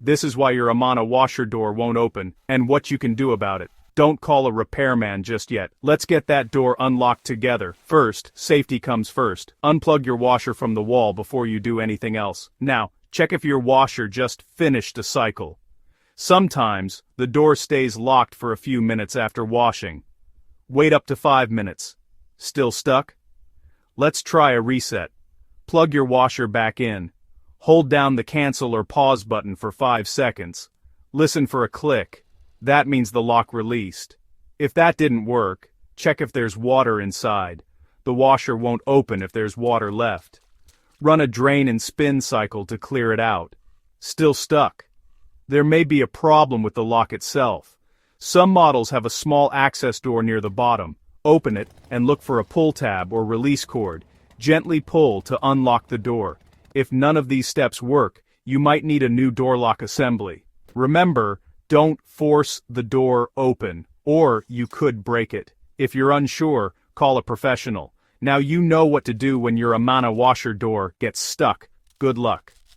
This is why your Amana washer door won't open, and what you can do about it. Don't call a repairman just yet. Let's get that door unlocked together. First, safety comes first. Unplug your washer from the wall before you do anything else. Now, check if your washer just finished a cycle. Sometimes, the door stays locked for a few minutes after washing. Wait up to 5 minutes. Still stuck? Let's try a reset. Plug your washer back in. Hold down the cancel or pause button for 5 seconds. Listen for a click. That means the lock released. If that didn't work, check if there's water inside. The washer won't open if there's water left. Run a drain and spin cycle to clear it out. Still stuck? There may be a problem with the lock itself. Some models have a small access door near the bottom. Open it and look for a pull tab or release cord. Gently pull to unlock the door. If none of these steps work, you might need a new door lock assembly. Remember, don't force the door open, or you could break it. If you're unsure, call a professional. Now you know what to do when your Amana washer door gets stuck. Good luck.